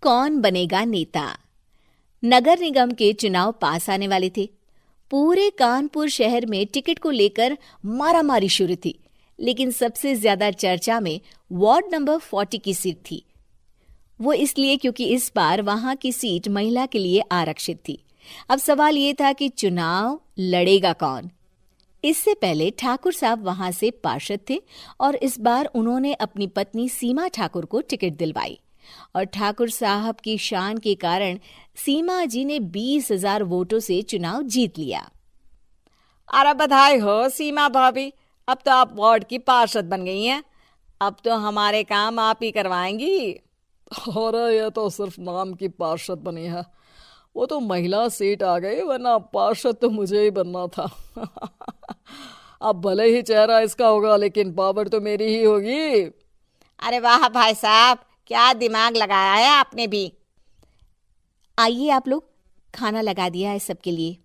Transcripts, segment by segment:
कौन बनेगा नेता। नगर निगम के चुनाव पास आने वाले थे। पूरे कानपुर शहर में टिकट को लेकर मारामारी शुरू थी, लेकिन सबसे ज्यादा चर्चा में वार्ड नंबर 40 की सीट थी। वो इसलिए क्योंकि इस बार वहां की सीट महिला के लिए आरक्षित थी। अब सवाल ये था कि चुनाव लड़ेगा कौन। इससे पहले ठाकुर साहब वहां से पार्षद थे और इस बार उन्होंने अपनी पत्नी सीमा ठाकुर को टिकट दिलवाई और ठाकुर साहब की शान के कारण सीमा जी ने 20,000 वोटों से चुनाव जीत लिया। अरे बधाई हो सीमा भाभी, अब तो आप वार्ड की पार्षद बन गई हैं। अब तो हमारे काम आप ही करवाएंगी। अरे ये तो सिर्फ नाम की पार्षद बनी है, वो तो महिला सीट आ गई, वरना पार्षद तो मुझे ही बनना था। अब भले ही चेहरा इसका होगा, लेकिन पावर तो मेरी ही होगी। अरे वाह भाई साहब, क्या दिमाग लगाया है आपने भी। आइए आप लोग, खाना लगा दिया है सबके लिए।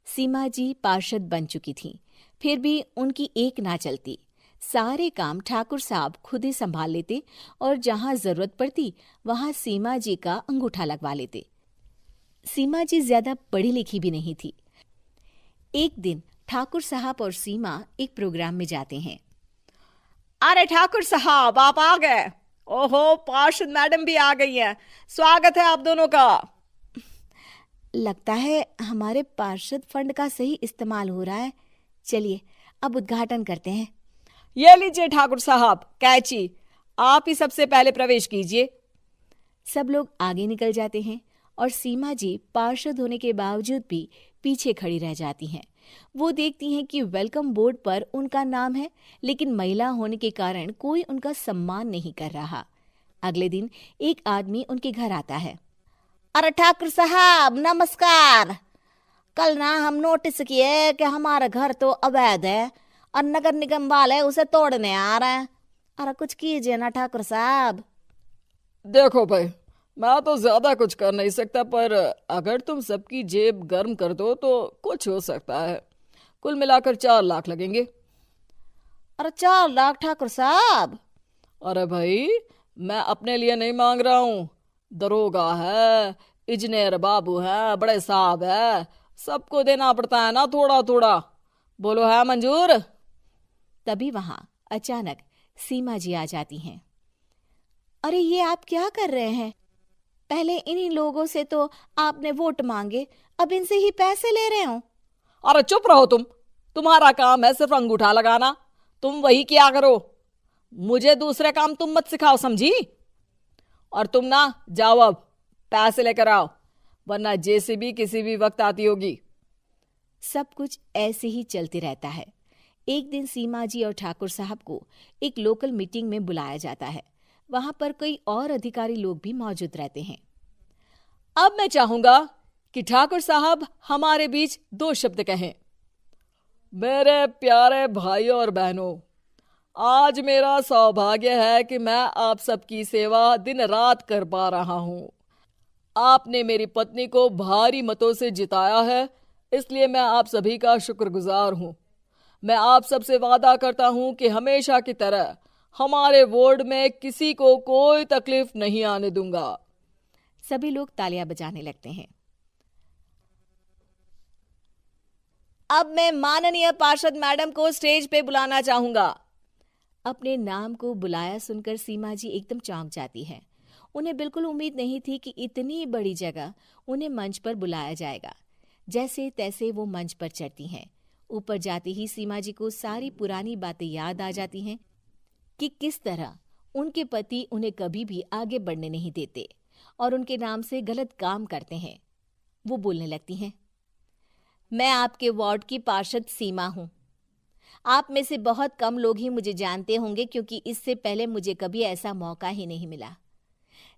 सीमा जी पार्षद बन चुकी थीं, फिर भी उनकी एक ना चलती। सारे काम ठाकुर साहब खुद ही संभाल लेते और जहां जरूरत पड़ती वहां सीमा जी का अंगूठा लगवा लेते। सीमा जी ज्यादा पढ़ी लिखी भी नहीं थी। एक दिन ठाकुर साहब और सीमा एक प्रोग्राम में जाते हैं। अरे ठाकुर साहब, आप आ गए। ओहो, पार्षद मैडम भी आ गई हैं। स्वागत है आप दोनों का। लगता है हमारे पार्षद फंड का सही इस्तेमाल हो रहा है। चलिए अब उद्घाटन करते हैं। ये लीजिए ठाकुर साहब कैची, आप ही सबसे पहले प्रवेश कीजिए। सब लोग आगे निकल जाते हैं और सीमा जी पार्षद होने के बावजूद भी पीछे खड़ी रह जाती हैं। वो देखती हैं कि वेलकम बोर्ड पर उनका नाम है, लेकिन महिला होने के कारण कोई उनका सम्मान नहीं कर रहा। अगले दिन एक आदमी उनके घर आता है। अरे ठाकुर साहब नमस्कार। कल ना हम नोटिस किए कि हमारा घर तो अवैध है और नगर निगम वाले उसे तोड़ने आ रहे हैं। अरे कुछ कीजिए ना ठाकुर साहब। देखो भाई, मैं तो ज्यादा कुछ कर नहीं सकता, पर अगर तुम सबकी जेब गर्म कर दो तो कुछ हो सकता है। कुल मिलाकर 4 लाख लगेंगे। अरे 4 लाख ठाकुर साहब? अरे भाई, मैं अपने लिए नहीं मांग रहा हूँ। दरोगा है, इंजीनियर बाबू है, बड़े साहब है, सबको देना पड़ता है ना थोड़ा थोड़ा। बोलो है मंजूर? तभी वहां अचानक सीमा जी आ जाती हैं। अरे ये आप क्या कर रहे हैं? पहले इन्हीं लोगों से तो आपने वोट मांगे, अब इनसे ही पैसे ले रहे हो। अरे चुप रहो तुम, तुम्हारा काम है सिर्फ अंगूठा लगाना, तुम वही किया करो। मुझे दूसरे काम तुम मत सिखाओ, समझी? और तुम ना जाओ, अब पैसे लेकर आओ, वरना जेसीबी किसी भी वक्त आती होगी। सब कुछ ऐसे ही चलते रहता है। एक दिन सीमा जी और ठाकुर साहब को एक लोकल मीटिंग में बुलाया जाता है। वहां पर कई और अधिकारी लोग भी मौजूद रहते हैं। अब मैं चाहूंगा कि ठाकुर साहब हमारे बीच 2 शब्द कहें। मेरे प्यारे भाइयों और बहनों, आज मेरा सौभाग्य है कि मैं आप सबकी सेवा दिन रात कर पा रहा हूं। आपने मेरी पत्नी को भारी मतों से जिताया है, इसलिए मैं आप सभी का शुक्रगुजार हूं। मैं आप सबसे वादा करता हूं कि हमेशा की तरह हमारे वार्ड में किसी को कोई तकलीफ नहीं आने दूंगा। सभी लोग तालियां बजाने लगते हैं। अब मैं माननीय पार्षद मैडम को स्टेज पे बुलाना चाहूंगा। अपने नाम को बुलाया सुनकर सीमा जी एकदम चौंक जाती है। उन्हें बिल्कुल उम्मीद नहीं थी कि इतनी बड़ी जगह उन्हें मंच पर बुलाया जाएगा। जैसे तैसे वो मंच पर चढ़ती हैं। ऊपर जाते ही सीमा जी को सारी पुरानी बातें याद आ जाती हैं कि किस तरह उनके पति उन्हें कभी भी आगे बढ़ने नहीं देते और उनके नाम से गलत काम करते हैं। वो बोलने लगती हैं। मैं आपके वार्ड की पार्षद सीमा हूं। आप में से बहुत कम लोग ही मुझे जानते होंगे, क्योंकि इससे पहले मुझे कभी ऐसा मौका ही नहीं मिला।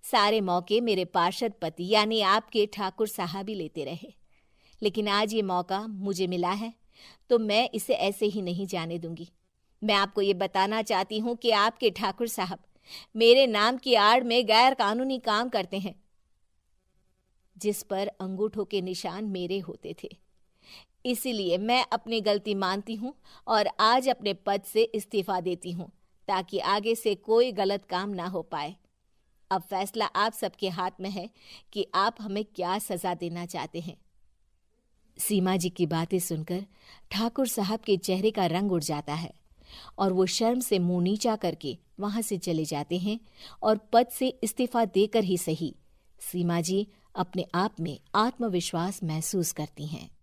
सारे मौके मेरे पार्षद पति यानी आपके ठाकुर साहब ही लेते रहे, लेकिन आज ये मौका मुझे मिला है तो मैं इसे ऐसे ही नहीं जाने दूंगी। मैं आपको ये बताना चाहती हूँ कि आपके ठाकुर साहब मेरे नाम की आड़ में गैर कानूनी काम करते हैं, जिस पर अंगूठों के निशान मेरे होते थे। इसीलिए मैं अपनी गलती मानती हूँ और आज अपने पद से इस्तीफा देती हूँ, ताकि आगे से कोई गलत काम ना हो पाए। अब फैसला आप सबके हाथ में है कि आप हमें क्या सजा देना चाहते हैं। सीमा जी की बातें सुनकर ठाकुर साहब के चेहरे का रंग उड़ जाता है और वो शर्म से मुंह नीचा करके वहां से चले जाते हैं और पद से इस्तीफा देकर ही सही सीमा जी अपने आप में आत्मविश्वास महसूस करती हैं।